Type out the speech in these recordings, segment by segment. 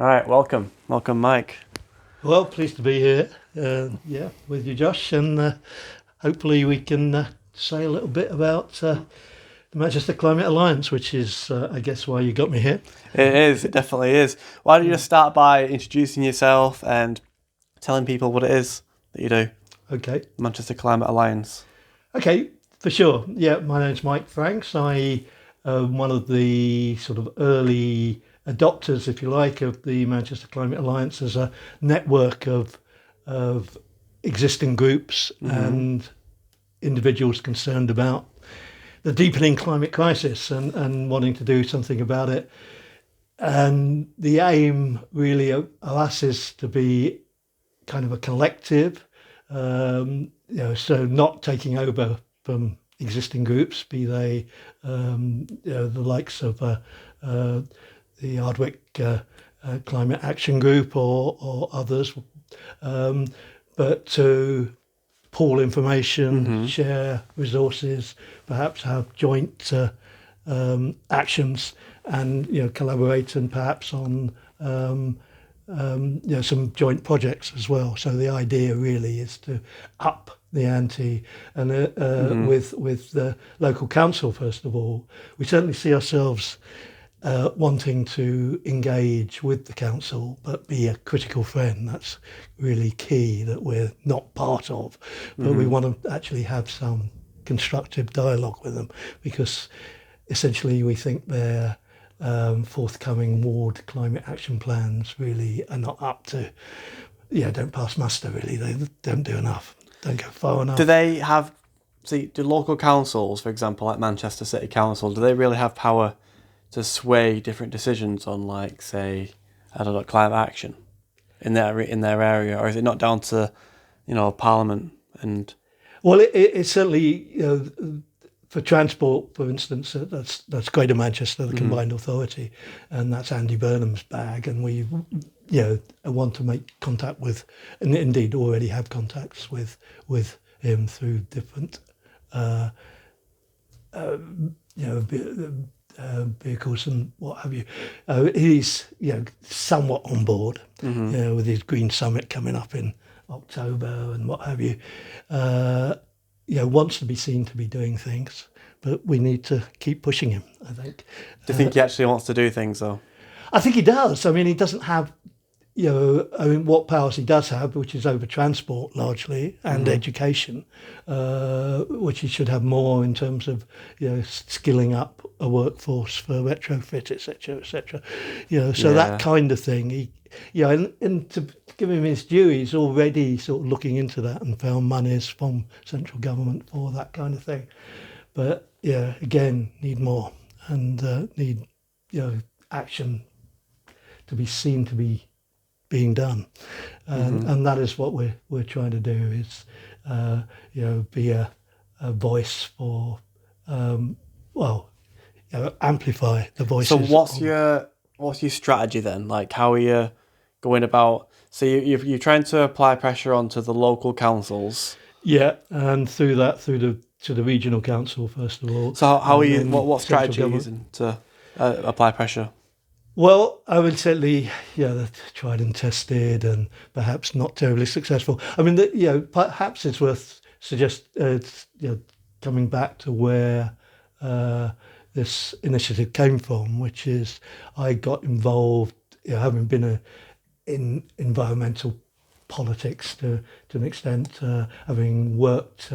All right, welcome, Mike. Well, pleased to be here. With you, Josh, and hopefully we can say a little bit about the Manchester Climate Alliance, which is, I guess, why you got me here. It is, it definitely is. Why don't you just start by introducing yourself and telling people what it is that you do? Okay. Manchester Climate Alliance. Okay, for sure. Yeah, my name's Mike Franks. I am one of the sort of early adopters, if you like, of the Manchester Climate Alliance as a network of existing groups and individuals concerned about the deepening climate crisis and wanting to do something about it. And the aim really of us is to be kind of a collective, so not taking over from existing groups, be they the likes of the Ardwick Climate Action Group or others, but to pool information, share resources, perhaps have joint actions, and collaborate and perhaps on some joint projects as well. So the idea really is to up the ante, and with the local council first of all, we certainly see ourselves wanting to engage with the council, but be a critical friend. That's really key that we're not part of, but we want to actually have some constructive dialogue with them, because essentially we think their forthcoming ward climate action plans really are not up to, don't pass muster really. They don't do enough, don't go far enough. Do they have, do local councils, for example, like Manchester City Council, do they really have power to sway different decisions on, like, say, I don't know, climate action in their area, or is it not down to, Parliament and? Well, it's certainly, for transport, for instance, that's Greater Manchester, the combined authority, and that's Andy Burnham's bag, and we, want to make contact with, and indeed already have contacts with him through different, vehicles and what have you. He's somewhat on board, with his Green Summit coming up in October and what have you. Wants to be seen to be doing things, but we need to keep pushing him, I think. Do you think he actually wants to do things though? I think he does. I mean, he doesn't have, what powers he does have, which is over transport largely, and education, which he should have more in terms of, skilling up a workforce for retrofit, etc. So that kind of thing. He, and to give him his due, he's already sort of looking into that and found monies from central government for that kind of thing. But again, need more, and need action to be seen to be being done, and that is what we're trying to do, is be a voice for amplify the voices. So what's your strategy then? Like, how are you going about? So you're trying to apply pressure onto the local councils. Yeah, and through that, to the regional council first of all. So how are you? What strategy are you using to apply pressure? Well, I would certainly, they're tried and tested, and perhaps not terribly successful. I mean, perhaps it's worth coming back to where this initiative came from, which is I got involved, having been in environmental politics to an extent, having worked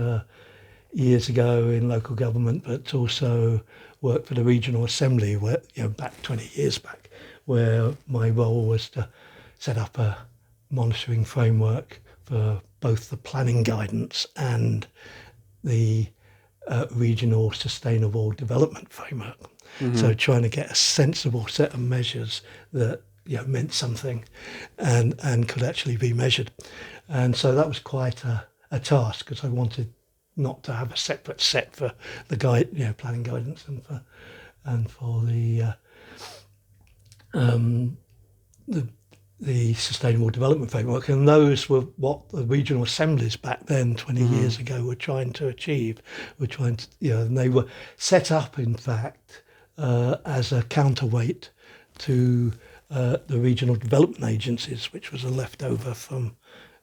years ago in local government, but also worked for the regional assembly, where back 20 years back, where my role was to set up a monitoring framework for both the planning guidance and the regional sustainable development framework. So trying to get a sensible set of measures that meant something and could actually be measured. And so that was quite a task, because I wanted not to have a separate set for the planning guidance and for the sustainable development framework, and those were what the regional assemblies back then 20 years ago were trying to achieve. And they were set up, in fact, as a counterweight to the regional development agencies, which was a leftover from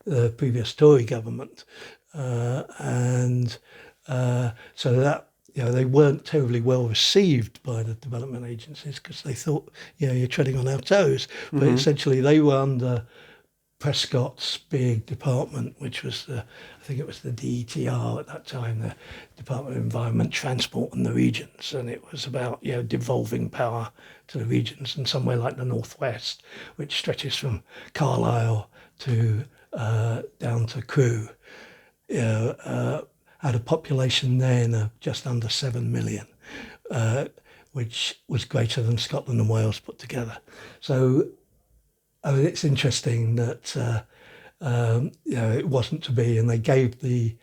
the previous Tory government, and so that they weren't terribly well received by the development agencies because they thought you're treading on our toes, but essentially they were under Prescott's big department, which was I think it was the DETR at that time, the Department of Environment, Transport and the Regions, and it was about devolving power to the regions. And somewhere like the Northwest, which stretches from Carlisle to down to Crewe, had a population then of just under 7 million, which was greater than Scotland and Wales put together. So it's interesting that it wasn't to be, and they gave the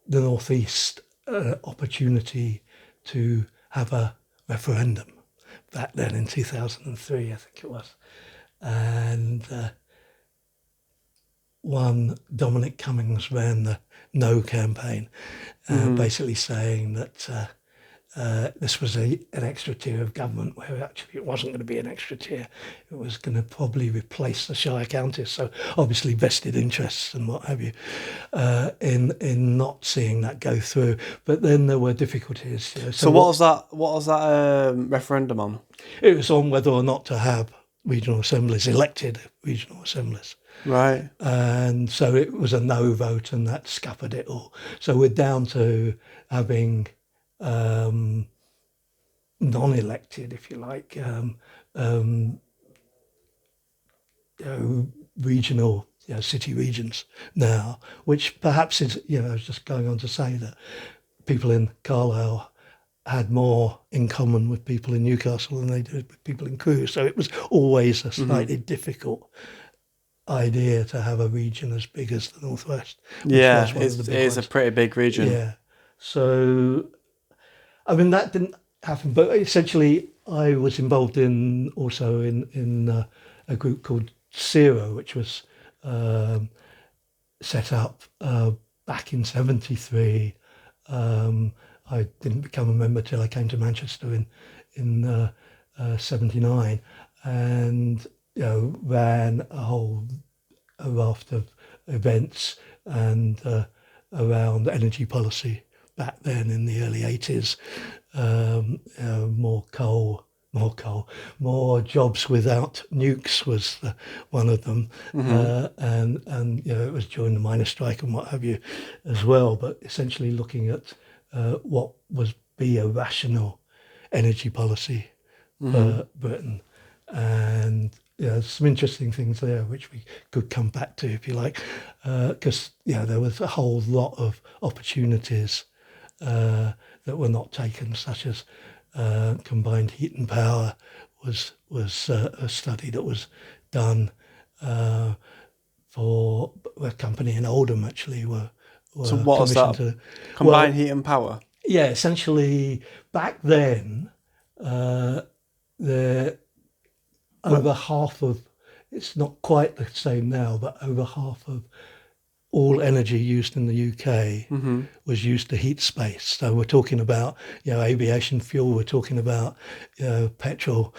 Northeast opportunity to have a referendum back then in 2003, I think it was, and one Dominic Cummings ran the No campaign, basically saying that this was an extra tier of government, where actually it wasn't going to be an extra tier. It was going to probably replace the Shire counties. So obviously vested interests and what have you in not seeing that go through. But then there were difficulties. So what was that? What was that referendum on? It was on whether or not to have regional assemblies, elected regional assemblies. Right. And so it was a no vote, and that scuppered it all. So we're down to having non-elected, if you like, regional, city regions now, which perhaps is, I was just going on to say that people in Carlisle had more in common with people in Newcastle than they did with people in Crewe. So it was always a slightly difficult idea to have a region as big as the Northwest. Yeah, it is a pretty big region. Yeah. So, I mean, that didn't happen, but essentially I was involved in a group called Zero, which was set up back in 73. I didn't become a member till I came to Manchester in 79, and ran a raft of events and around energy policy back then in the early 80s. More jobs without nukes was one of them, and it was during the miners' strike and what have you as well. But essentially looking at what was be a rational energy policy for Britain, and some interesting things there which we could come back to if you like, because there was a whole lot of opportunities that were not taken, such as combined heat and power was a study that was done for a company in Oldham actually were So what was that? Combined heat and power? Yeah, essentially back then over half of, it's not quite the same now, but over half of all energy used in the UK was used to heat space. So we're talking about aviation fuel, we're talking about petrol.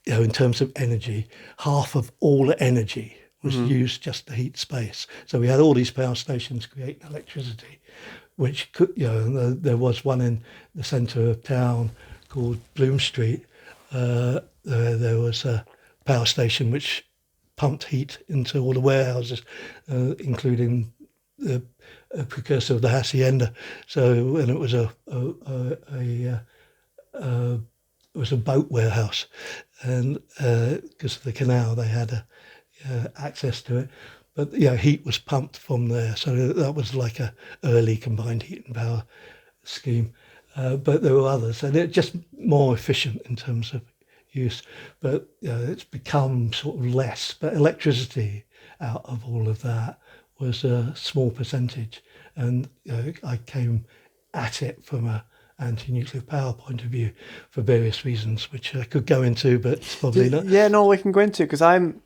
In terms of energy, half of all energy was used just to heat space. So we had all these power stations creating electricity, which could, there was one in the centre of town called Bloom Street. There was a power station which pumped heat into all the warehouses, including the precursor of the hacienda. So, and it was it was a boat warehouse, and because of the canal, they had access to it. But heat was pumped from there, so that was like a early combined heat and power scheme. But there were others, and it's just more efficient in terms of use. But it's become sort of less. But electricity out of all of that was a small percentage, and I came at it from a anti-nuclear power point of view for various reasons, which I could go into, but probably not. Yeah, no, we can go into, because I'm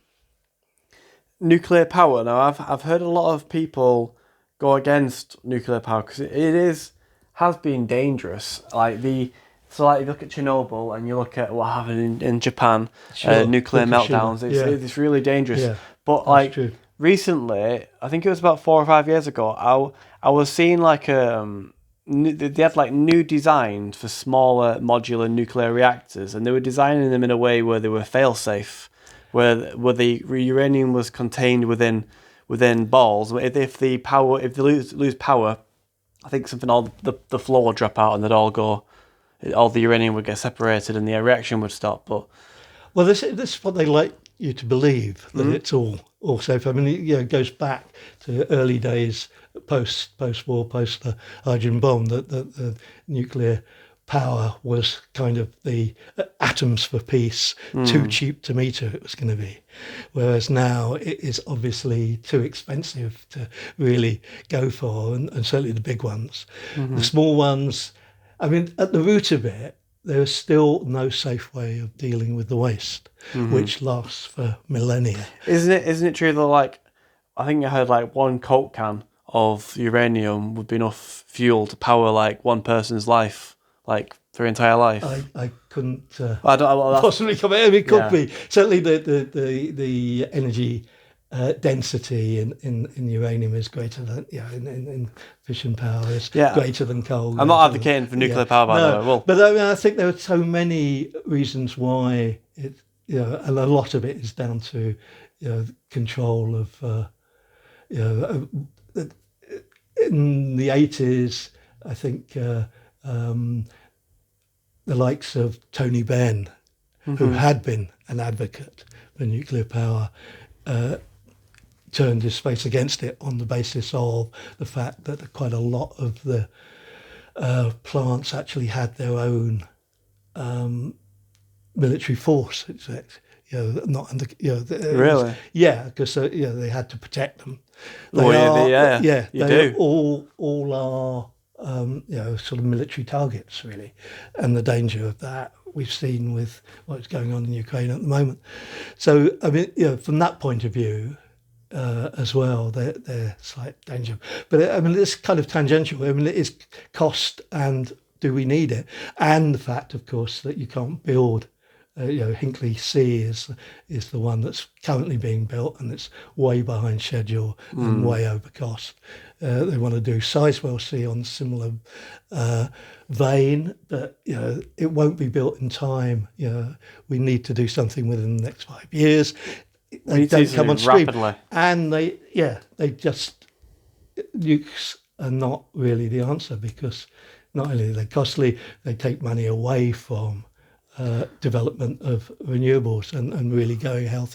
nuclear power now. I've heard a lot of people go against nuclear power because has been dangerous. Like the So, like, if you look at Chernobyl and you look at what happened in Japan, Sure, nuclear Fukushima. meltdowns, Yeah, it's really dangerous. yeah, But, that's like, true. recently, I think it was about 4 or 5 years ago, I was seeing, like, they had, like, new designs for smaller modular nuclear reactors, and they were designing them in a way where they were fail-safe, where the uranium was contained within balls. If they lose power, I think something all the floor would drop out and they'd all the uranium would get separated and the reaction would stop. But Well, this is what they like you to believe, that it's all safe. I mean, it goes back to early days, post war, post the hydrogen bomb, that the nuclear power was kind of the atoms for peace, too cheap to meter it was going to be. Whereas now it is obviously too expensive to really go for, and certainly the big ones. The small ones, I mean, at the root of it, there is still no safe way of dealing with the waste, which lasts for millennia. isn't it true that, like, I think I heard, like, one Coke can of uranium would be enough fuel to power, like, one person's life, like, for entire life. I couldn't I don't. Well, possibly comment. It could yeah. be certainly the energy density in uranium is greater than in fission power is Yeah. greater than coal. I'm not advocating for nuclear power, by the way. Well, but I mean, I think there are so many reasons why it, and a lot of it is down to control of in the 80s. I think the likes of Tony Benn, who had been an advocate for nuclear power, turned his face against it on the basis of the fact that quite a lot of the plants actually had their own military force. Not under. really. Because they had to protect them. You do. All are sort of military targets, really, and the danger of that we've seen with what's going on in Ukraine at the moment. So I mean, from that point of view, as well, they're slight danger. But I mean, it's kind of tangential. I mean, it is cost and do we need it, and the fact, of course, that you can't build. Hinkley C is the one that's currently being built, and it's way behind schedule and way over cost. They want to do Sizewell C on similar vein, but it won't be built in time. We need to do something within the next 5 years. They don't come on stream, rapidly. and they just nukes are not really the answer, because not only are they costly, they take money away from development of renewables and really going hell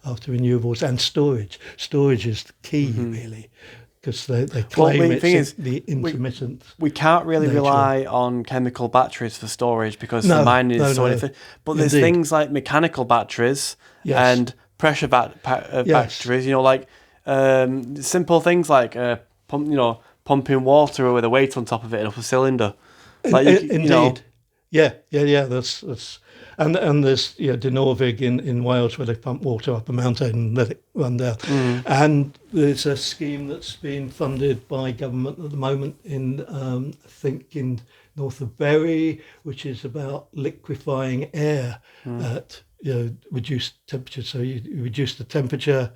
after renewables and storage. Storage is the key, really, because they claim it's the intermittent. We can't really rely on chemical batteries for storage because the mining is so different. But there's things like mechanical batteries and pressure batteries. Like simple things like pumping water with a weight on top of it up a cylinder. Like Indeed. Yeah. That's and there's De Norvig in Wales, where they pump water up a mountain and let it run down. And there's a scheme that's being funded by government at the moment in I think in north of Bury, which is about liquefying air at reduced temperature. So you reduce the temperature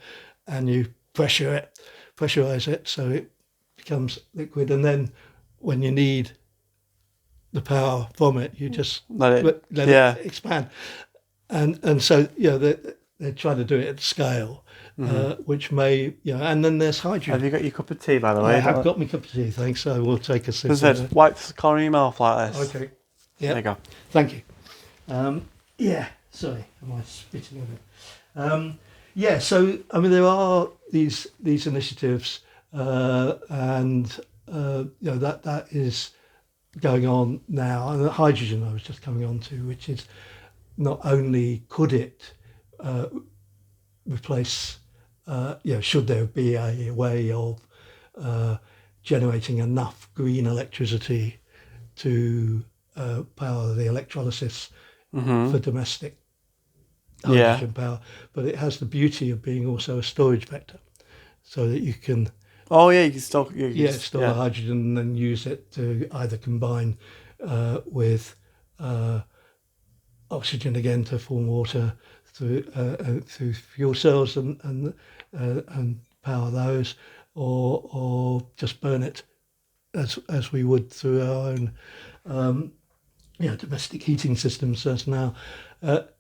and you pressurize it so it becomes liquid, and then when you need the power from it, you just let it expand, and so they're trying to do it at scale, which may and then there's hydrogen. Have you got your cup of tea, by the way? I have got my cup of tea, thanks. So we'll take a sip. Wipe the corner of your mouth like this. Okay. Yeah. There you go. Thank you. Sorry, am I spitting a bit? So I mean, there are these initiatives, and that is going on now. And the hydrogen I was just coming on to, which is not only could it replace, should there be a way of generating enough green electricity to power the electrolysis for domestic hydrogen power, but it has the beauty of being also a storage vector, so that you can you can store store the hydrogen and then use it to either combine with oxygen again to form water through fuel cells and power those, or just burn it as we would through our own domestic heating systems as now.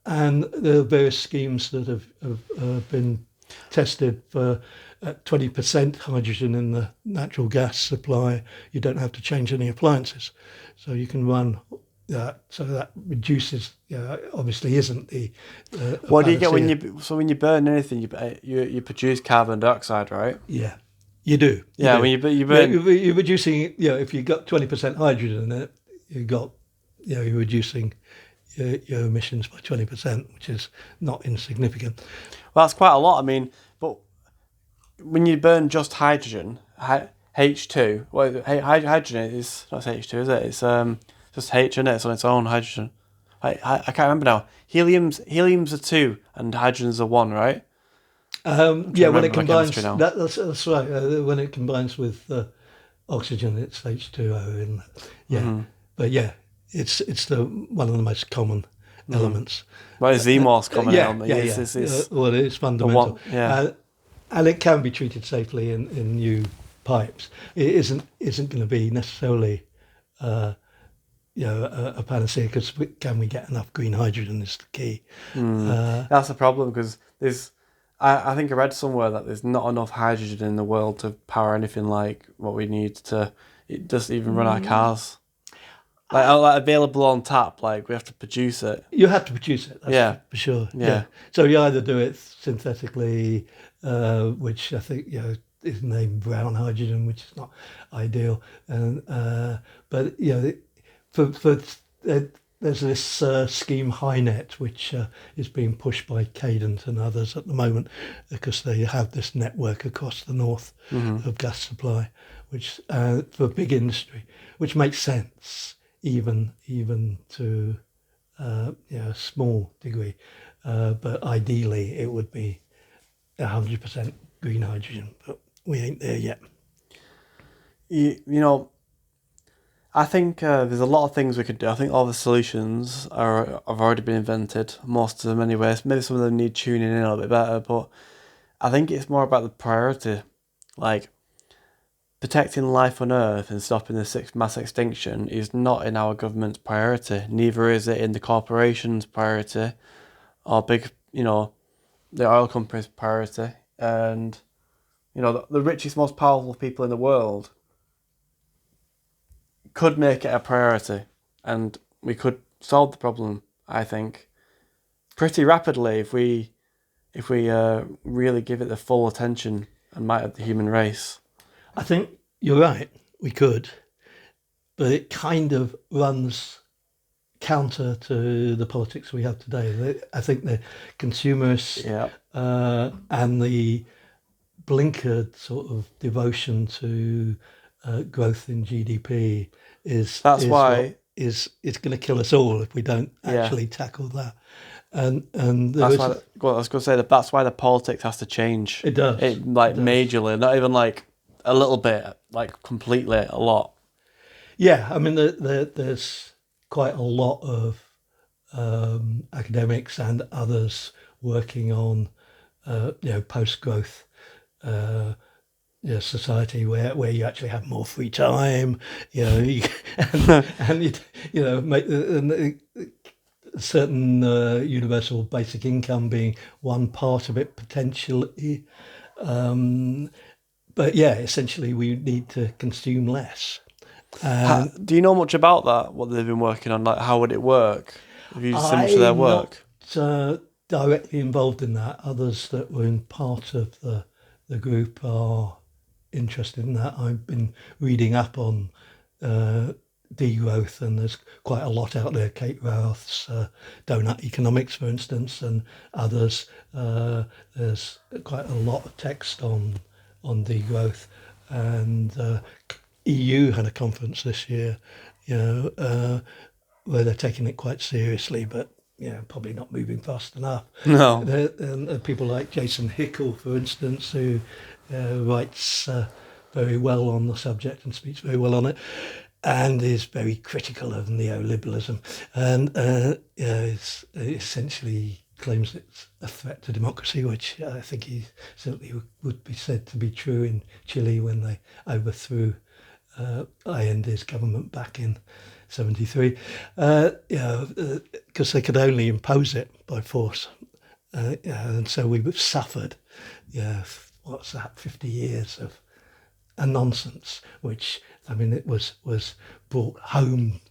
And there are various schemes that have been tested for 20% hydrogen in the natural gas supply. You don't have to change any appliances, so you can run that. So that reduces. Obviously, isn't the. What do you get when you burn anything? You produce carbon dioxide, right? Yeah, you do. Yeah, when you burn, you're reducing. If you got 20% hydrogen in it, you're reducing your emissions by 20%, which is not insignificant. well, that's quite a lot. I mean, but when you burn just hydrogen, H2, well, hydrogen is not H2, is it? It's just H, isn't it? It's on its own, hydrogen. I can't remember now. Helium's a 2 and hydrogen's a 1, right? When it combines, that's right. When it combines with oxygen, it's H2O. But yeah, it's one of the most common elements. Well, it's the most common element. Well, it's fundamental. And it can be treated safely in new pipes. It isn't going to be necessarily a panacea, because can we get enough green hydrogen is the key. That's the problem, because I think I read somewhere that there's not enough hydrogen in the world to power anything like what we need to just even run our cars. Like available on tap, like we have to produce it. You have to produce it, that's for sure. Yeah. So you either do it synthetically, which I think is named brown hydrogen, which is not ideal, and but there's this scheme HyNet, which is being pushed by Cadent and others at the moment, because they have this network across the north of gas supply, which for big industry, which makes sense even to a small degree, but ideally it would be 100% green hydrogen, but we ain't there yet. I think there's a lot of things we could do. I think all the solutions have already been invented, most of them anyway. Maybe some of them need tuning in a little bit better, but I think it's more about the priority. Like, protecting life on Earth and stopping the mass extinction is not in our government's priority. Neither is it in the corporations' priority or the oil companies' priority. And, the richest, most powerful people in the world could make it a priority, and we could solve the problem, I think, pretty rapidly if we really give it the full attention and might of the human race. I think you're right, we could, but it kind of runs counter to the politics we have today. I think the consumers and the blinkered sort of devotion to growth in GDP is going to kill us all if we don't actually tackle that. And that's why I was going to say that's why the politics has to change. It does. Majorly, not even like a little bit, like completely, a lot. Yeah, I mean, there's quite a lot of academics and others working on post-growth society where you actually have more free time, make certain universal basic income being one part of it potentially. But essentially we need to consume less. Do you know much about that? What they've been working on? Like, how would it work? Have you seen much of their work? Not directly involved in that. Others that were in part of the group are interested in that. I've been reading up on degrowth, and there's quite a lot out there. Kate Raworth's Donut Economics, for instance, and others. There's quite a lot of text on degrowth, and EU had a conference this year, where they're taking it quite seriously, but probably not moving fast enough. No. And people like Jason Hickel, for instance, who writes very well on the subject and speaks very well on it. and is very critical of neoliberalism, and essentially claims it's a threat to democracy, which I think he certainly would be said to be true in Chile when they overthrew Allende's government back in '73, because they could only impose it by force, and so we've suffered, what's that, 50 years of a nonsense, which, I mean, it was brought home,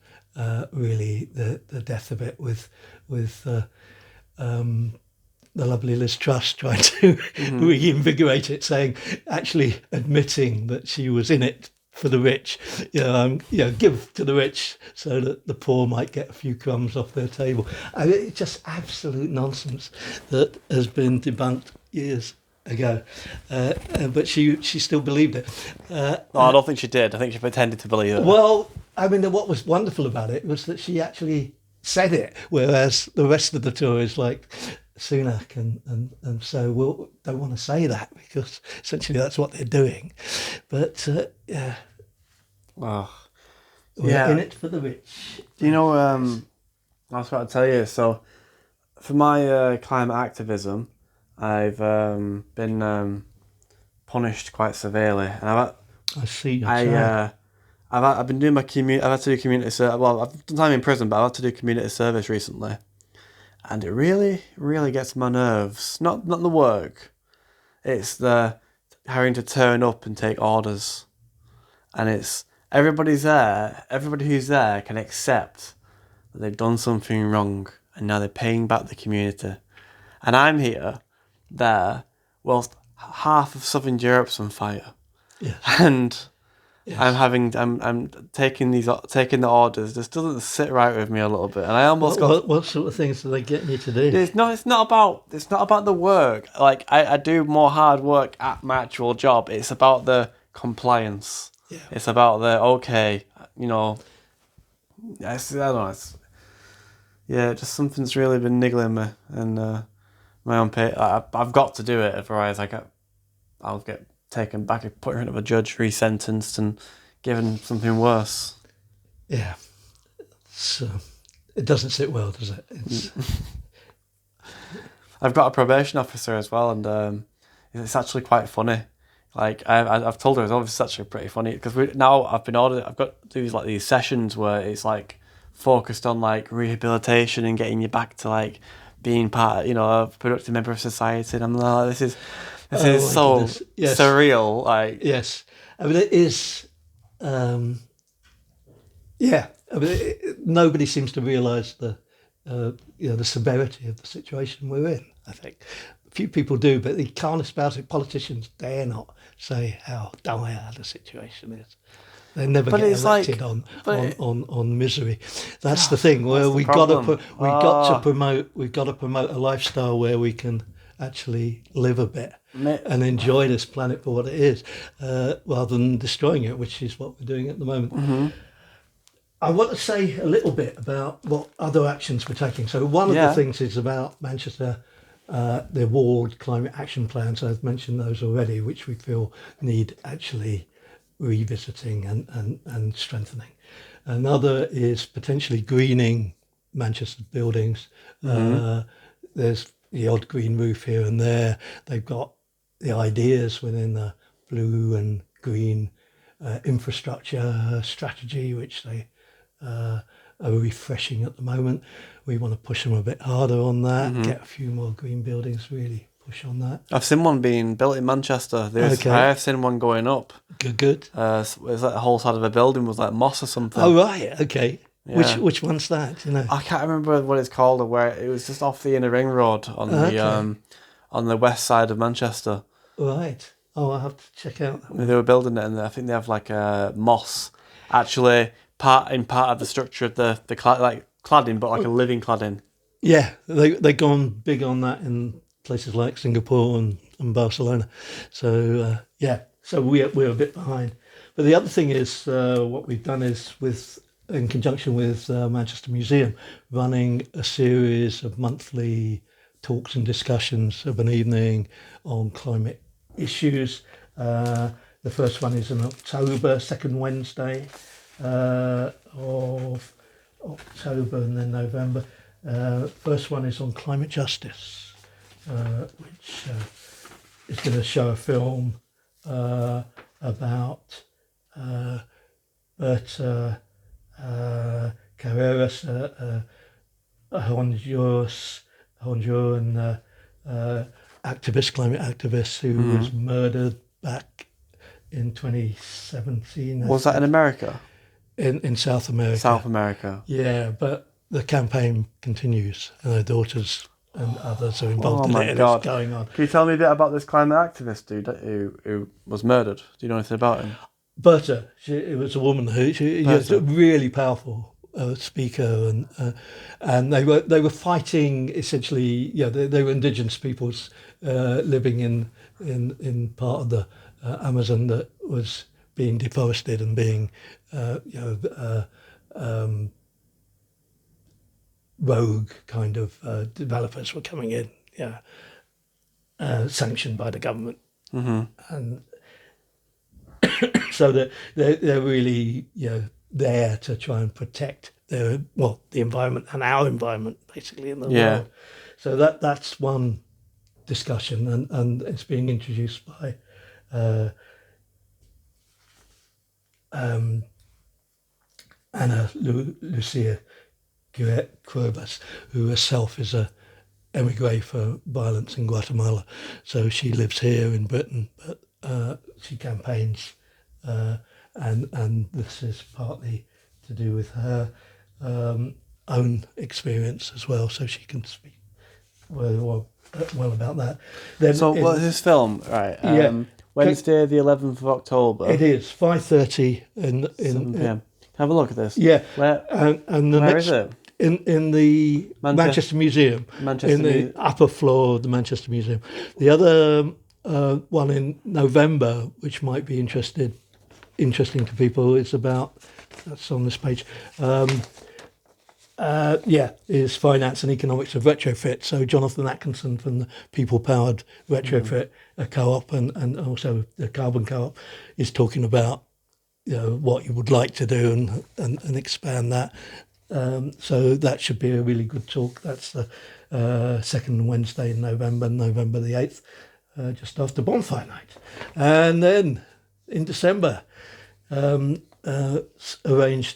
really, the death of it with the lovely Liz Truss trying to reinvigorate it, saying, actually admitting that she was in it for the rich, give to the rich so that the poor might get a few crumbs off their table. I mean, it's just absolute nonsense that has been debunked years ago, but she still believed it. No, I don't think she did. I think she pretended to believe it. Well, I mean, what was wonderful about it was that she actually said it, whereas the rest of the Tories, like Sunak and so, don't want to say that, because essentially that's what they're doing. But we're in it for the rich. You know, I was about to tell you. So, for my climate activism, I've been punished quite severely, and I see. I've been doing my I've had to do community service. Well, I've done time in prison, but I've had to do community service recently, and it really, really gets my nerves. Not the work, it's the having to turn up and take orders, and it's everybody's there. Everybody who's there can accept that they've done something wrong, and now they're paying back the community, and I'm there, whilst half of Southern Europe's on fire, and. Yes. I'm taking the orders. This doesn't sit right with me a little bit, and I almost what sort of things are they getting you to do? It's not about the work. Like I do more hard work at my actual job. It's about the compliance. Yeah. It's about the I don't know. Just something's really been niggling me, and my own pay. I've got to do it, otherwise I'll get taken back and put in front of a judge, resentenced, and given something worse. Yeah. So it doesn't sit well, does it? I've got a probation officer as well, and it's actually quite funny. Like I've told her it's obviously actually pretty funny, because I've been ordered. I've got to do these sessions where it's like focused on like rehabilitation and getting you back to like being part, a productive member of society. And I'm like, this is so surreal. Like, yes, I mean, it is. I mean, nobody seems to realise the severity of the situation we're in. I think few people do, but they can't espouse it. Politicians dare not say how dire the situation is. They never get elected on misery. That's the thing. Where we've got to promote a lifestyle where we can actually live a bit and enjoy this planet for what it is, rather than destroying it, which is what we're doing at the moment. Mm-hmm. I want to say a little bit about what other actions we're taking. So one of the things is about Manchester, the award climate action plans. I've mentioned those already, which we feel need actually revisiting and strengthening. Another is potentially greening Manchester buildings. Mm-hmm. There's the odd green roof here and there. They've got the ideas within the blue and green infrastructure strategy, which they are refreshing at the moment. We want to push them a bit harder on that, get a few more green buildings, really push on that. I've seen one being built in Manchester. I have seen one going up. Good. It's like the whole side of a building was like moss or something. Oh, right, okay. Yeah. Which one's that? Do you know? I can't remember what it's called, or where it was. Just off the inner ring road on the west side of Manchester. Right. Oh, I'll have to check out that one. They were building it, and I think they have like moss, actually part of the structure of the cladding, but like a living cladding. Yeah, they've gone big on that in places like Singapore and Barcelona. So so we're a bit behind. But the other thing is what we've done is in conjunction with Manchester Museum, running a series of monthly talks and discussions of an evening on climate issues. The first one is in October, second Wednesday. of October and then November. First one is on climate justice, which is going to show a film about Berta Carreras, a Honduran climate activist who was murdered back in 2017. Was that in America? In South America. South America. Yeah, but the campaign continues, and her daughters and others are involved in my it, and God. it's going on. Can you tell me a bit about this climate activist dude who was murdered? Do you know anything about him? Berta, it was a woman who she was a really powerful speaker, and they were fighting essentially. Yeah, they were indigenous peoples living in part of the Amazon that was being deforested and being rogue kind of developers were coming in, sanctioned by the government, and so they're really there to try and protect the environment and our environment basically in the world. So that's one discussion, and it's being introduced by Ana Lucia Cuevas, who herself is a emigre for violence in Guatemala. So she lives here in Britain, but she campaigns, and this is partly to do with her own experience as well, so she can speak well about that. Then so what is this film? Right. Wednesday, the 11th of October. It is 5:30 in 7 p.m. Have a look at this. Yeah. Where Where is it? In the Manchester Museum. In the upper floor of the Manchester Museum. The other one in November, which might be interesting to people, is about, that's on this page, is finance and economics of retrofit. So Jonathan Atkinson from the People Powered Retrofit Co-op and also the Carbon Co-op is talking about what you would like to do and expand that. So that should be a really good talk. That's the second Wednesday in November the 8th, just after Bonfire Night. And then in December, arranged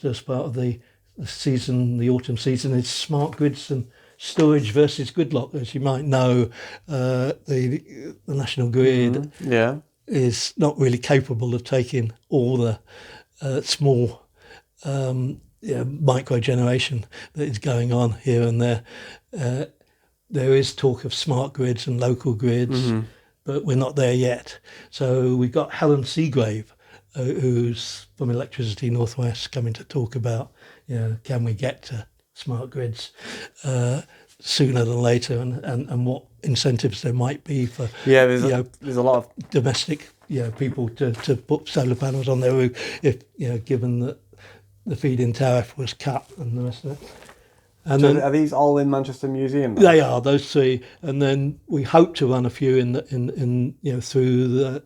as part of the autumn season, is smart grids and storage versus gridlock. As you might know, the National Grid is not really capable of taking all the small micro generation that is going on here and there. There is talk of smart grids and local grids, but we're not there yet. So we've got Helen Seagrave, who's from Electricity Northwest, coming to talk about, can we get to smart grids sooner than later, and what incentives there might be for there's a lot of domestic people to put solar panels on their roof, if given that the feed-in tariff was cut and the rest of it. And so then, are these all in Manchester Museum? They are, those three, and then we hope to run a few in through the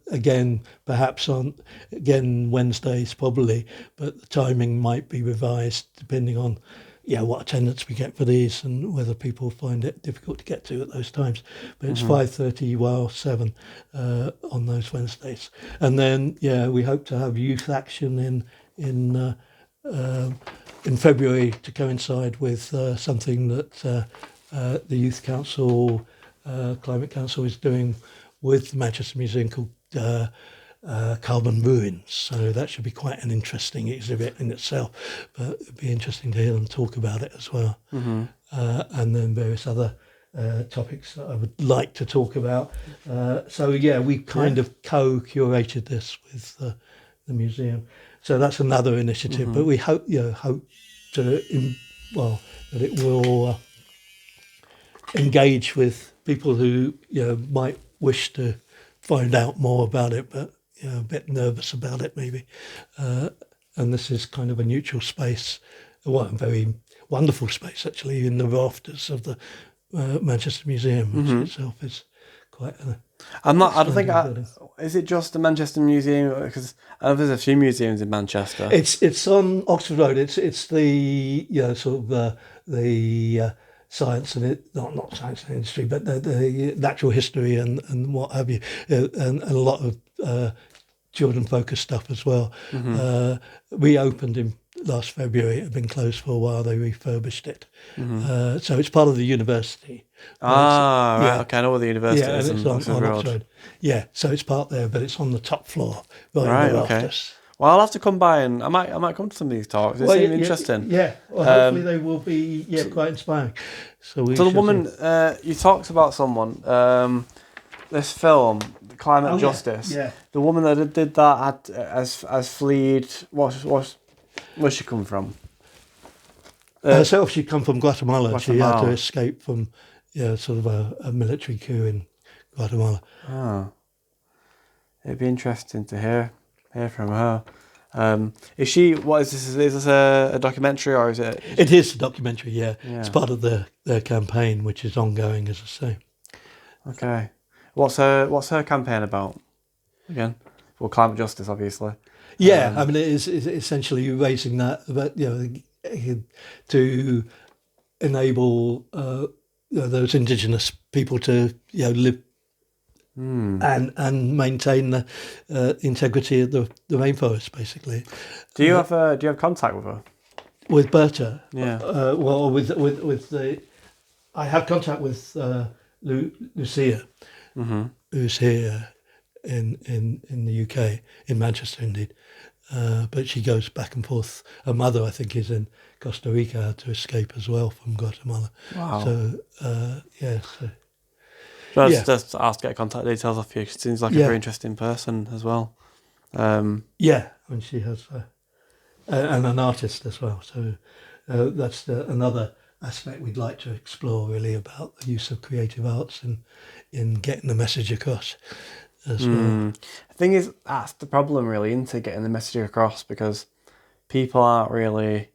perhaps on Wednesdays probably, but the timing might be revised depending on what attendance we get for these and whether people find it difficult to get to at those times. But it's 5:30 while 7 on those Wednesdays, and then we hope to have youth action in February to coincide with something that the Youth Council, Climate Council, is doing with the Manchester Museum called Carbon Ruins. So that should be quite an interesting exhibit in itself, but it'd be interesting to hear them talk about it as well. And then various other topics that I would like to talk about. We kind of co-curated this with the museum. So that's another initiative, but we hope that it will engage with people who might wish to find out more about it, but a bit nervous about it maybe. And this is kind of a neutral space, a very wonderful space actually, in the rafters of the Manchester Museum, which itself is quite an I'm not. I don't think. outstanding building. Is it just the Manchester Museum? Because I know there's a few museums in Manchester. It's on Oxford Road. It's the sort of the science and not science and industry, but the natural history and what have you, and a lot of children focused stuff as well. We opened in last February. It had been closed for a while. They refurbished it, so it's part of the university. Right. Yeah. Okay, I know where the university Yeah, is and it's on on Oxford Oxford Road. Road. Yeah, so it's part there, but it's on the top floor, right Right. in the Okay. rafters. Well, I'll have to come by and I might come to some of these talks. They Well, seem interesting. yeah. Well, hopefully they will be quite inspiring. So we So the shall see. woman, you talked about someone. This film, Climate Oh, Justice. yeah. The woman that did that has fled. Where's she come from? Herself, she come from Guatemala. And she had to Guatemala. escape from sort of a military coup in Guatemala. Oh, it'd be interesting to hear from her. Is she? What is this? Is this a documentary or is it? It is a documentary. Yeah, Yeah. it's part of their campaign, which is ongoing, as I say. Okay. What's her campaign about? Again, well, climate justice, obviously. Yeah, I mean, it is essentially raising that, but to enable those indigenous people to live and maintain the integrity of the rainforest, basically. Do you have contact with her? With Berta, Yeah. well, with the, I have contact with Lucia, who's here in the UK, in Manchester indeed. But she goes back and forth. Her mother, I think, is in Costa Rica, had to escape as well from Guatemala. Wow. So, yeah. So, Just ask to get contact details off you. She seems like a very interesting person as well. yeah, and she has, and an artist as well. So that's another aspect we'd like to explore, really, about the use of creative arts in getting the message across as well. The thing is, that's the problem, really, into getting the message across because people aren't really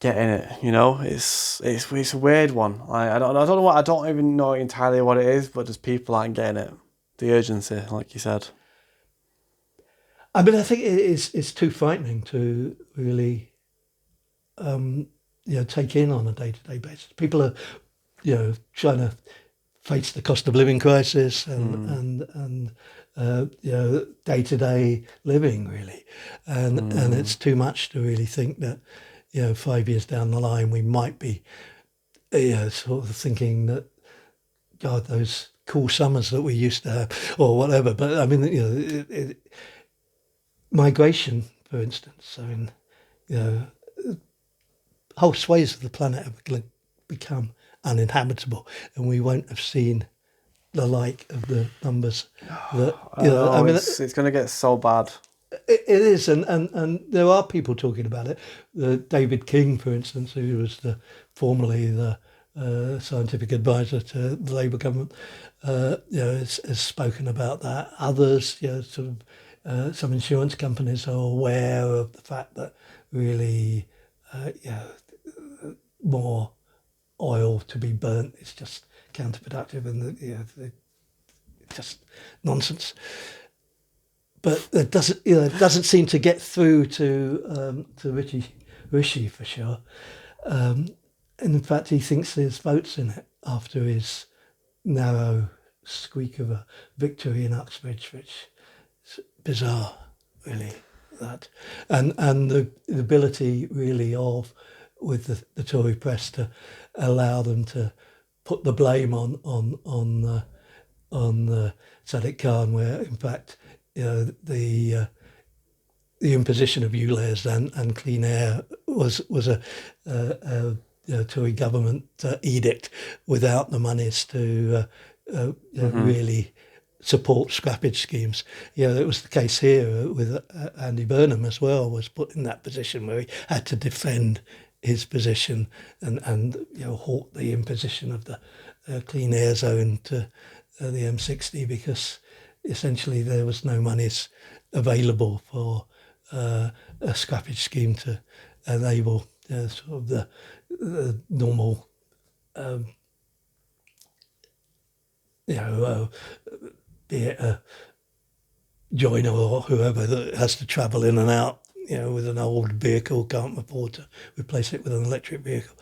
getting it. It's a weird one. I don't even know entirely what it is, but just people aren't getting it. The urgency, like you said. I mean, I think it's too frightening to really, take in on a day-to-day basis. People are, trying to face the cost of living crisis and day-to-day living, really, and it's too much to really think that 5 years down the line we might be sort of thinking that, God, those cool summers that we used to have or whatever. But I mean, migration, for instance, I mean, whole swathes of the planet have become uninhabitable, and we won't have seen the like of the numbers that I mean, it's going to get so bad. It is, and there are people talking about it. David King, for instance, who was formerly the scientific advisor to the Labour government, has spoken about that. Others, sort of, some insurance companies are aware of the fact that really, more oil to be burnt is just counterproductive and just nonsense. But it doesn't seem to get through to Rishi for sure. And in fact, he thinks there's votes in it after his narrow squeak of a victory in Uxbridge, which is bizarre, really. That and the ability really of with the Tory press to allow them to put the blame on Sadiq Khan, where in fact the imposition of ULEZ and clean air was a Tory government edict without the monies to really support scrappage schemes. It was the case here with Andy Burnham as well, was put in that position where he had to defend his position and halt the imposition of the clean air zone to the M60 because essentially there was no monies available for a scrappage scheme to enable sort of the normal you know, be it a joiner or whoever that has to travel in and out, with an old vehicle, can't afford to replace it with an electric vehicle.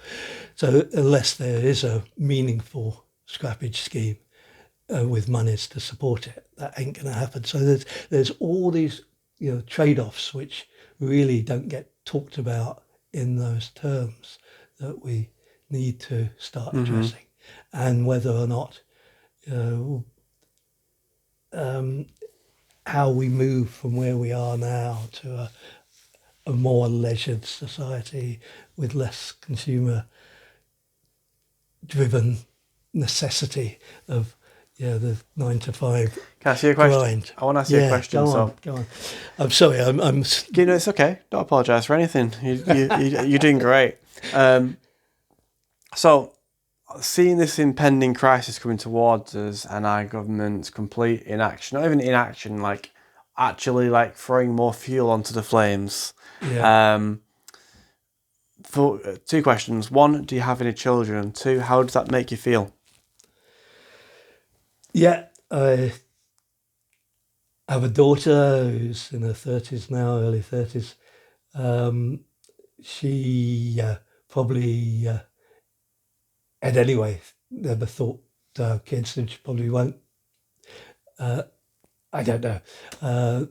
So unless there is a meaningful scrappage scheme with monies to support it, that ain't going to happen. So there's all these trade-offs which really don't get talked about in those terms that we need to start addressing, and whether or not how we move from where we are now to a more leisured society with less consumer driven necessity of the 9 to 5 Can I ask you a question? grind. I want to ask you a question. Go on. I'm sorry. I'm. It's okay. Don't apologise for anything. You're doing great. So, seeing this impending crisis coming towards us and our government's complete inaction, not even inaction, like actually like throwing more fuel onto the flames. Yeah. For two questions. One, do you have any children? Two, how does that make you feel? Yeah. I have a daughter who's in her 30s now, early 30s. She probably had anyway never thought to have kids, and she probably won't. I don't know.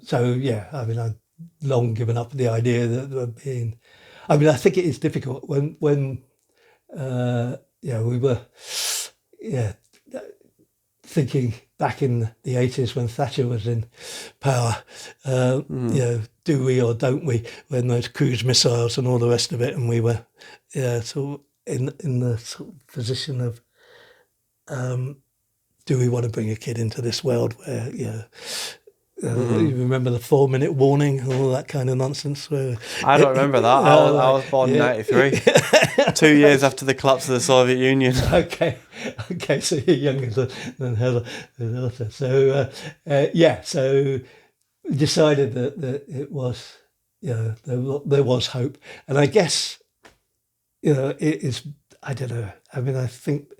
So yeah, I mean, I've long given up the idea that being. I mean, I think it is difficult when we were thinking back in the 80s when Thatcher was in power. Do we or don't we? When those cruise missiles and all the rest of it, and we were sort of in the sort of position of. Do we want to bring a kid into this world where, you remember the 4-minute warning and all that kind of nonsense? I don't remember that. I was born in 93, 2 years after the collapse of the Soviet Union. Okay, so you're younger than Heather. So, so we decided that it was, there was hope. And I guess, it is, I don't know. I mean, I think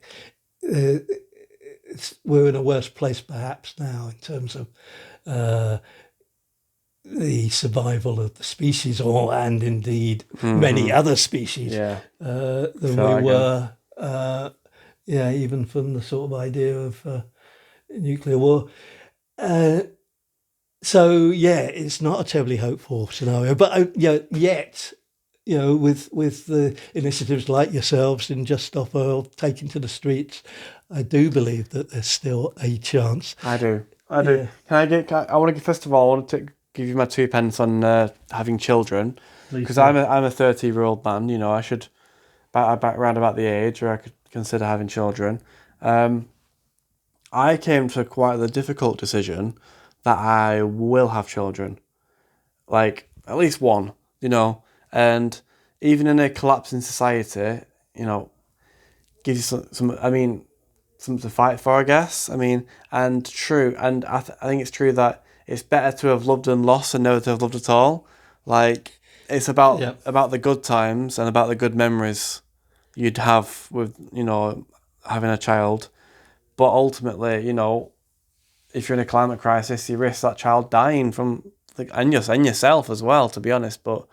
we're in a worse place perhaps now in terms of the survival of the species, and indeed many other species than we were. Even from the sort of idea of nuclear war. It's not a terribly hopeful scenario, but yet. With the initiatives like yourselves in Just Stop Oil taking to the streets, I do believe that there's still a chance. I do. Yeah. First of all, I want to give you my 2 pence on having children, because I'm a 30-year-old man. I should back around about the age where I could consider having children. I came to quite the difficult decision that I will have children, like at least one. And even in a collapsing society, gives you some. I mean, something to fight for, I guess. I mean, and true, and I think it's true that it's better to have loved and lost than never to have loved at all. Like, it's about the good times and about the good memories you'd have with having a child. But ultimately, if you're in a climate crisis, you risk that child dying from and yourself as well, to be honest. But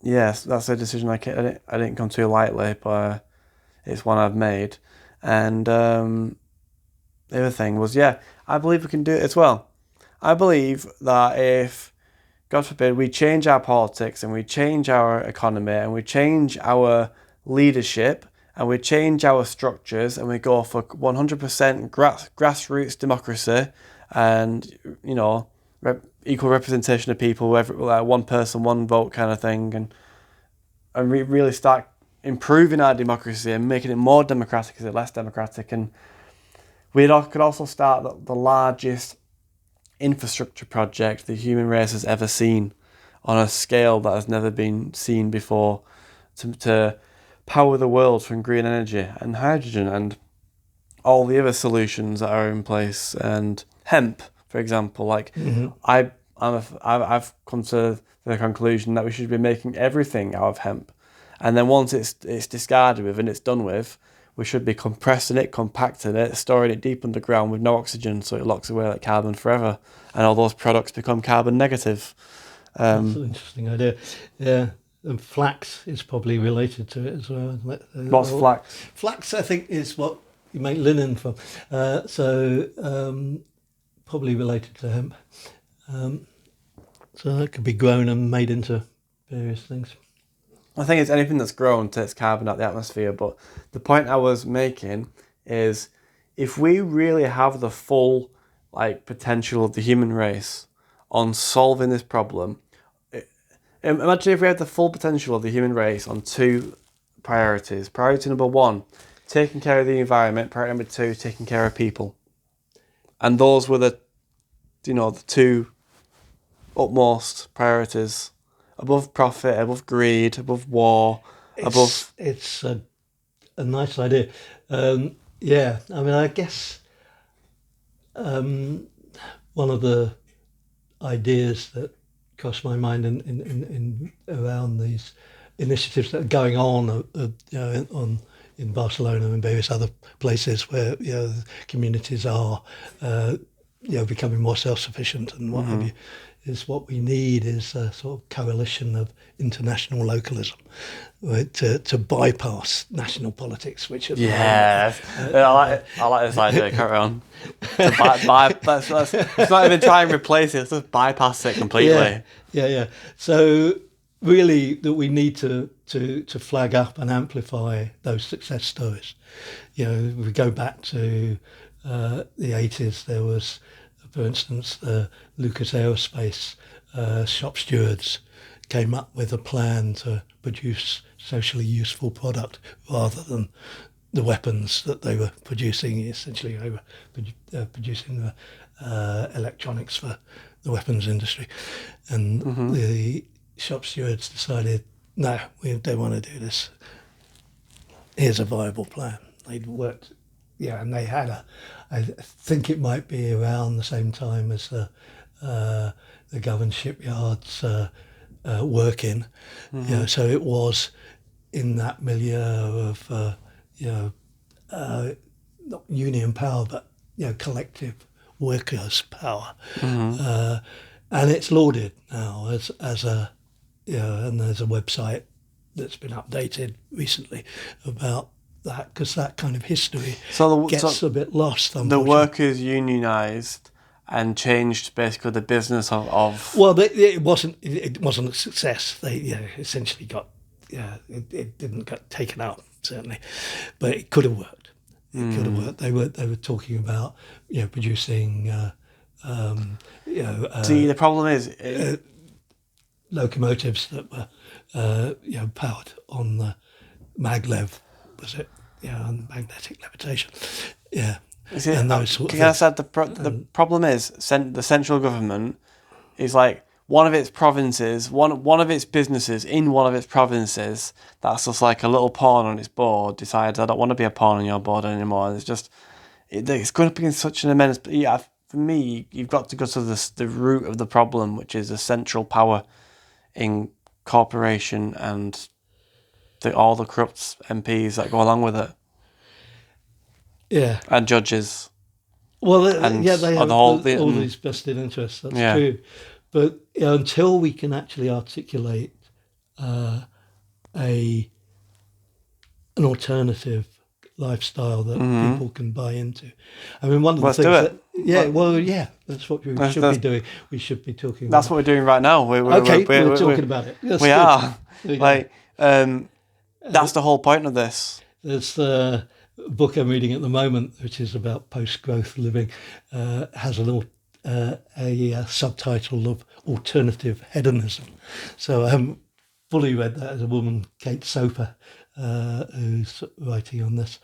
yes, that's a decision I didn't come too lightly, but it's one I've made. And the other thing was, I believe we can do it as well. I believe that if, God forbid, we change our politics and we change our economy and we change our leadership and we change our structures and we go for 100% grassroots democracy and, equal representation of people, like one person, one vote kind of thing, and we really start improving our democracy and making it more democratic instead of less democratic. And we could also start the largest infrastructure project the human race has ever seen, on a scale that has never been seen before, to power the world from green energy and hydrogen and all the other solutions that are in place, and hemp, for example. Like, I've come to the conclusion that we should be making everything out of hemp, and then once it's discarded with and it's done with, we should be compressing it, compacting it, storing it deep underground with no oxygen, so it locks away like carbon forever, and all those products become carbon negative. That's an interesting idea. Yeah, and flax is probably related to it as well. What's flax? Flax, I think, is what you make linen from. Probably related to hemp. So that could be grown and made into various things. I think it's anything that's grown takes carbon out of the atmosphere, but the point I was making is if we really have the full potential of the human race on solving this problem, imagine if we had the full potential of the human race on two priorities. Priority number one, taking care of the environment. Priority number two, taking care of people. And those were the two utmost priorities. Above profit, above greed, above war, above... It's a nice idea. Yeah, I mean, I guess one of the ideas that crossed my mind in around these initiatives that are going on, in Barcelona and various other places where the communities are becoming more self-sufficient and what have you, is what we need is a sort of coalition of international localism, right, to bypass national politics, which I like this idea. Carry on. Let's not even try and replace it. Let's just bypass it completely. Yeah. So really, that we need to flag up and amplify those success stories. If we go back to the 80s, there was, for instance, the Lucas Aerospace shop stewards came up with a plan to produce socially useful product rather than the weapons that they were producing. Essentially, they were producing the electronics for the weapons industry. And the shop stewards decided, no, we don't want to do this. Here's a viable plan. They'd worked, and they had I think it might be around the same time as the Govan shipyards working. So it was in that milieu of not union power, but collective workers' power, and it's lauded now as a and there's a website that's been updated recently about that, because that kind of history gets a bit lost. The workers unionised and changed basically the business of. Well, it wasn't a success. They essentially got it didn't get taken up, certainly, but it could have worked. It could have worked. They were talking about producing See, the problem is locomotives that were powered on the maglev, was it? On magnetic levitation. Yeah. See, and those sort of things. I said the problem is the central government is like one of its provinces, one of its businesses in one of its provinces, that's just like a little pawn on its board, decides I don't want to be a pawn on your board anymore. And it's going to be such an immense. Yeah, for me, you've got to go to the root of the problem, which is the central power in corporation and all the corrupt MPs that go along with it. Yeah. And judges. Well, they have all these vested interests. That's true. But until we can actually articulate an alternative lifestyle that people can buy into. I mean, one of the things that's what we should be doing. We should be talking about. That's what we're doing right now. We're talking about it. That's we are. That's the whole point of this. There's the book I'm reading at the moment, which is about post-growth living, has a subtitle of alternative hedonism. So I haven't fully read that. As a woman, Kate Soper, who's writing on this.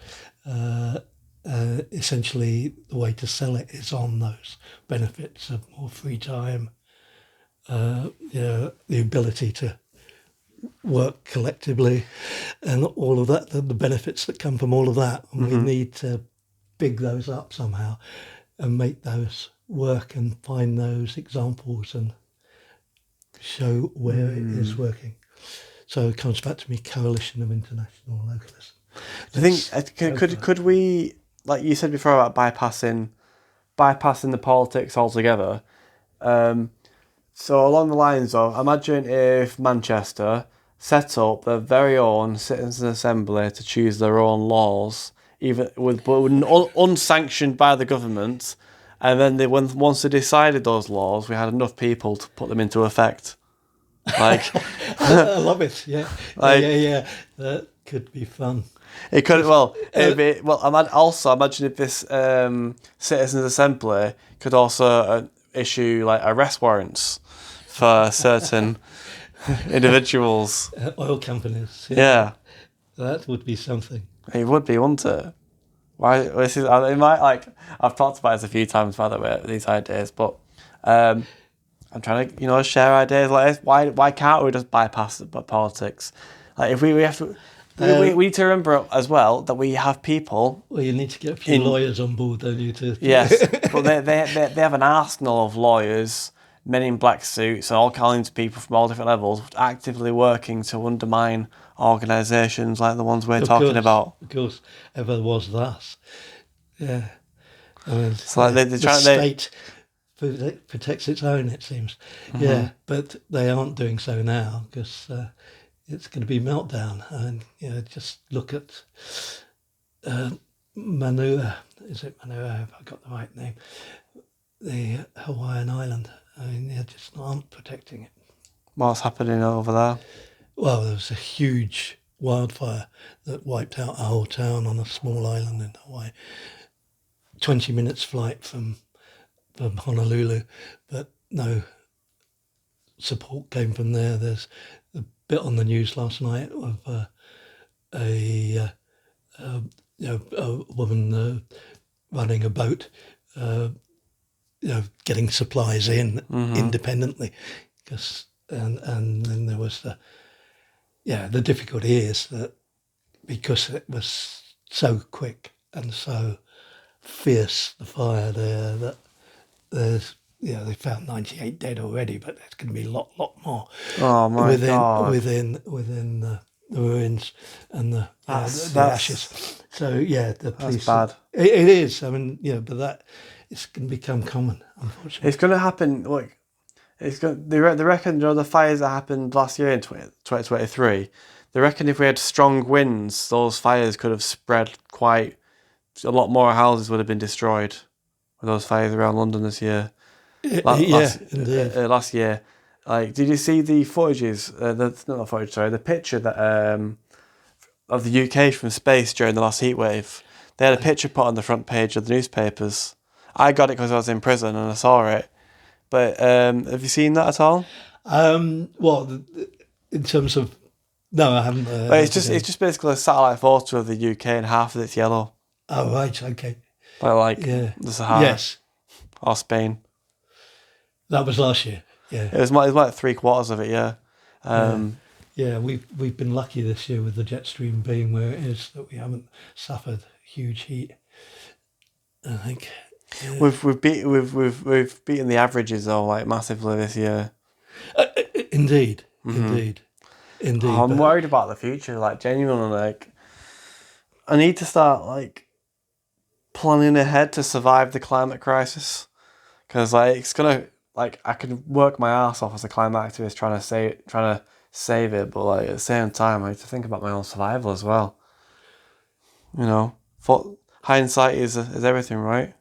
Essentially, the way to sell it is on those benefits of more free time, the ability to work collectively, and all of that, the benefits that come from all of that. And we need to big those up somehow and make those work and find those examples and show where it is working. So it comes back to me, coalition of international localism. Do you think could we, like you said before about bypassing the politics altogether? So along the lines of, imagine if Manchester set up their very own citizens' assembly to choose their own laws, even unsanctioned by the government, and then once they decided those laws, we had enough people to put them into effect. Like, I love it. Yeah, like yeah. That could be fun. it could also imagine if this citizens' assembly could also issue like arrest warrants for certain individuals. Oil companies. Yeah, That would be something. it would be, wouldn't it? Why? This is it might like I've talked about this a few times by the way, these ideas, but I'm trying to share ideas like this. Why can't we just bypass politics? Like if we have to. We need to remember as well that we have people. Well, you need to get a few lawyers on board, don't you? Yes, but they have an arsenal of lawyers, men in black suits, and all kinds of people from all different levels actively working to undermine organisations like the ones we're talking about. Of course, ever was thus. Yeah, I mean, So like the state protects its own, it seems. Mm-hmm. Yeah, but they aren't doing so now because it's going to be meltdown. And just look at Manua. Is it Manua? Have I got the right name? The Hawaiian island. I mean, they just aren't protecting it. What's happening over there? Well, there was a huge wildfire that wiped out a whole town on a small island in Hawaii. 20 minutes flight from Honolulu, but no support came from there. There's a bit on the news last night of a woman running a boat, getting supplies in independently, and then there was the difficulty is that because it was so quick and so fierce, the fire there, that there's they found 98 dead already, but there's going to be a lot more. Oh my God! Within the ruins and the ashes. So the police. That's bad. It is. I mean, but it's going to become common, unfortunately. It's going to happen. Like, they reckon the fires that happened last year in 2023. They reckon if we had strong winds, those fires could have spread quite. A lot more houses would have been destroyed with those fires around London this year. Last year. Like, did you see the footages? The picture that of the UK from space during the last heat wave. They had a picture put on the front page of the newspapers. I got it because I was in prison and I saw it. But have you seen that at all? Well, in terms of no, I haven't. It's just basically a satellite photo of the UK and half of it's yellow. Oh right, okay. But the Sahara, yes, or Spain. That was last year. Yeah, it was like 3/4 of it. Yeah. We've been lucky this year with the jet stream being where it is that we haven't suffered huge heat. I think we've beaten the averages though massively this year. Indeed. Oh, I'm worried about the future. Genuinely, I need to start planning ahead to survive the climate crisis, because it's gonna I can work my ass off as a climate activist trying to save it, but at the same time I need to think about my own survival as well. Hindsight is everything, right?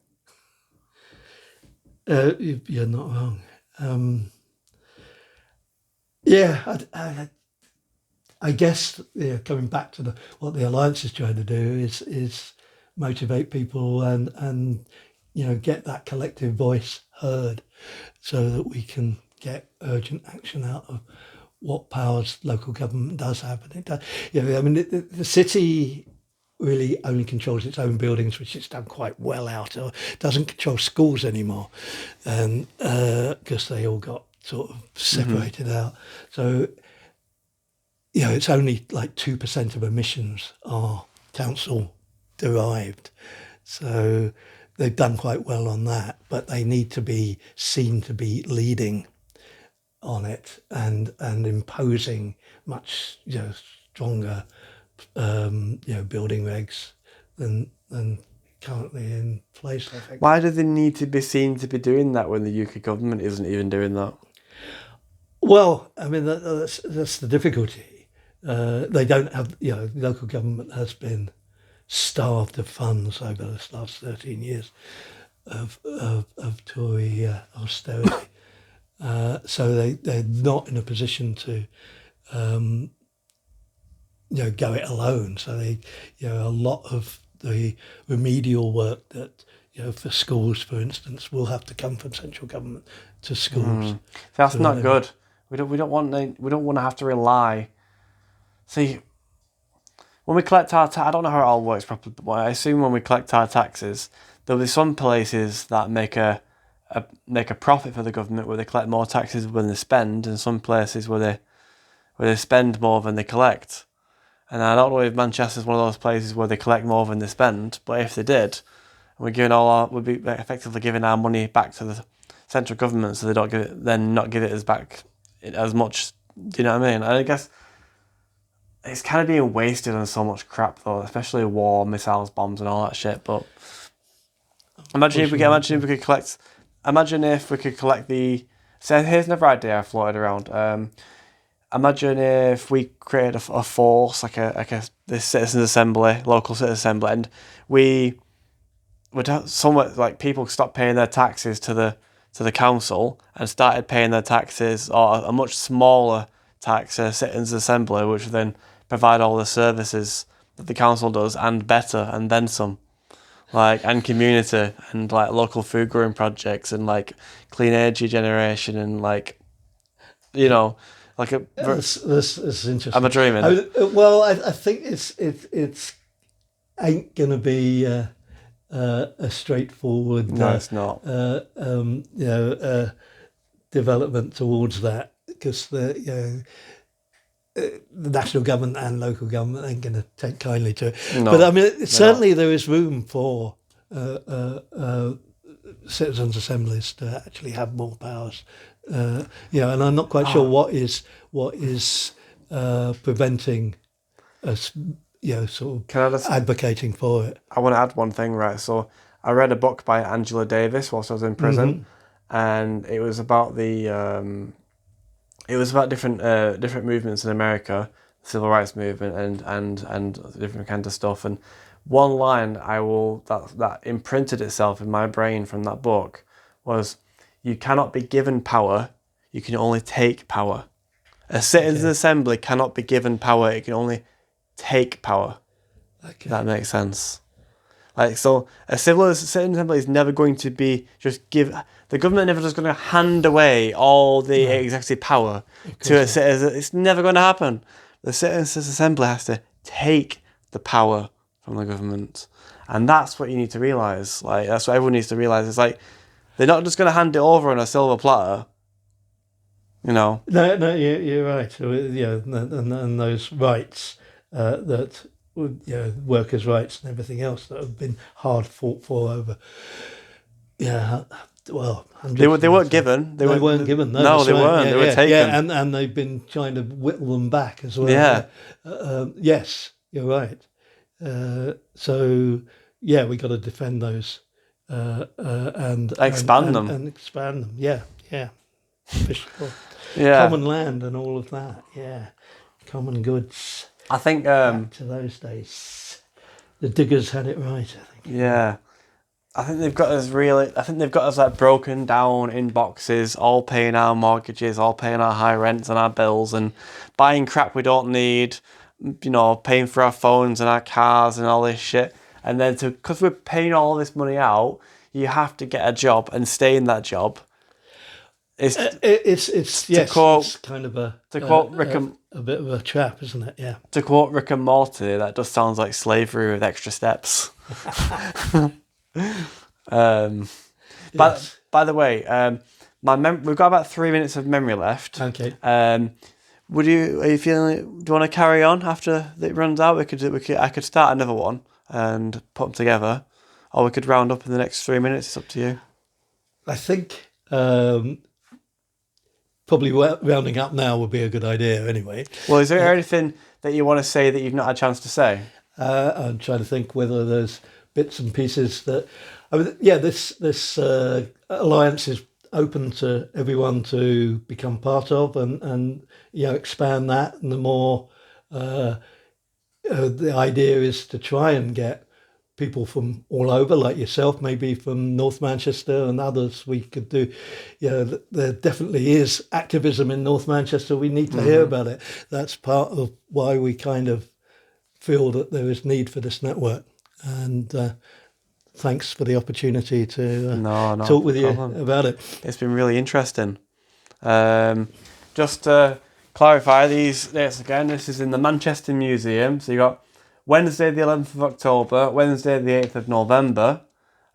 You're not wrong. I guess coming back to what the Alliance is trying to do is motivate people and get that collective voice heard, so that we can get urgent action out of what powers local government does have. And it does. I mean, the city really only controls its own buildings, which it's done quite well out of. It doesn't control schools anymore, and because they all got sort of separated out. So it's only 2% of emissions are council derived. So they've done quite well on that, but they need to be seen to be leading on it and imposing much stronger building regs than currently in place, I think. Why do they need to be seen to be doing that when the UK government isn't even doing that? Well, I mean, that's the difficulty. They don't have, local government has been starved of funds over the last 13 years of Tory austerity. So they're not in a position to, go it alone. So a lot of the remedial work that, for schools, for instance, will have to come from central government to schools. That's not good. We don't want to have to rely. See, when we collect our I don't know how it all works properly, but I assume when we collect our taxes, there'll be some places that make a profit for the government where they collect more taxes than they spend, and some places where they spend more than they collect. And I don't know if Manchester's one of those places where they collect more than they spend, but if they did, we'd be effectively giving our money back to the central government, so they don't not give it us back as much. Do you know what I mean? And I guess it's kind of being wasted on so much crap though, especially war, missiles, bombs, and all that shit. But imagine if we could collect the. So here's another idea I floated around. Imagine if we created a force like this citizens assembly, local citizens assembly, and we would have somewhat like people stop paying their taxes to the council and started paying their taxes or a much smaller tax citizens assembly, which would then provide all the services that the council does and better and then some, and community and local food growing projects and clean energy generation and That's interesting. I'm a dreaming. Well, I think it's ain't gonna be a straightforward. No, it's not. Development towards that because the national government and local government ain't going to take kindly to it. No, but I mean, certainly there is room for citizens' assemblies to actually have more powers. And I'm not quite sure what is preventing us, sort of advocating for it. I want to add one thing, right? So I read a book by Angela Davis whilst I was in prison, and it was about different movements in America, the civil rights movement and different kind of stuff. And one line that imprinted itself in my brain from that book was, "You cannot be given power; you can only take power. A citizens' assembly cannot be given power; it can only take power." Okay. That makes sense. So a citizens' assembly is never going to be the government never just going to hand away all the executive power to a citizen. It's never going to happen. The citizens' assembly has to take the power from the government, and that's what you need to realise. That's what everyone needs to realise. It's they're not just going to hand it over on a silver platter. No, you're right. And those rights that workers' rights and everything else that have been hard fought for over. Well, they weren't given. They weren't given. No, they weren't. They were taken. Yeah, and they've been trying to whittle them back as well. Yeah. Yes, you're right. So we got to defend those and expand them. And expand them. Yeah. For sure. Yeah. Common land and all of that. Yeah. Common goods. I think back to those days, the diggers had it right. I think. Yeah. I think they've got us broken down in boxes, all paying our mortgages, all paying our high rents and our bills, and buying crap we don't need. Paying for our phones and our cars and all this shit. And then because we're paying all this money out, you have to get a job and stay in that job. It's kind of a bit of a trap, isn't it? Yeah. To quote Rick and Morty, that just sounds like slavery with extra steps. But by the way, we've got about 3 minutes of memory left. Okay. Are you feeling? Do you want to carry on after it runs out? I could start another one and put them together, or we could round up in the next 3 minutes. It's up to you. I think probably rounding up now would be a good idea. Anyway. Well, is there anything that you want to say that you've not had a chance to say? I'm trying to think whether there's bits and pieces that. I mean, yeah, this alliance is open to everyone to become part of, and expand that. And the more the idea is to try and get people from all over, like yourself, maybe from North Manchester and others. We could do, there definitely is activism in North Manchester. We need to hear about it. That's part of why we kind of feel that there is need for this network. And thanks for the opportunity to No talk with problem. you about it. It's been really interesting. Just to clarify these dates again, this is in the Manchester Museum. So you got Wednesday the 11th of October, Wednesday the 8th of November.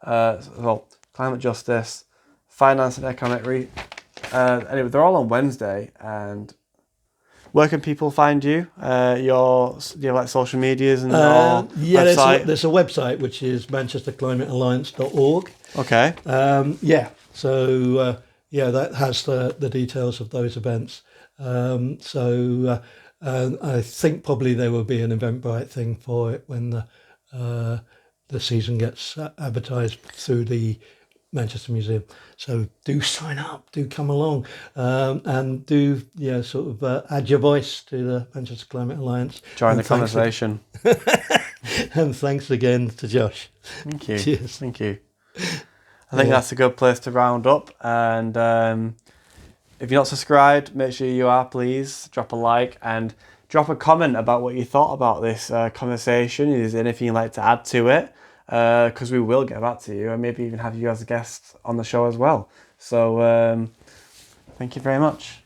Climate justice, finance and economic anyway, they're all on Wednesday. And where can people find you? Do you have like social medias and website? There's a website which is manchesterclimatealliance.org. Okay. That has the details of those events. I think probably there will be an Eventbrite thing for it when the season gets advertised through the Manchester Museum. So do sign up, do come along, and do add your voice to the Manchester Climate Alliance. Join the conversation. And thanks again to Josh. Thank you. Cheers. Thank you. I think that's a good place to round up. And if you're not subscribed, make sure you are, please. Drop a like and drop a comment about what you thought about this conversation. Is there anything you'd like to add to it? Because we will get back to you and maybe even have you as a guest on the show as well. So thank you very much.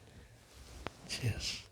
Cheers.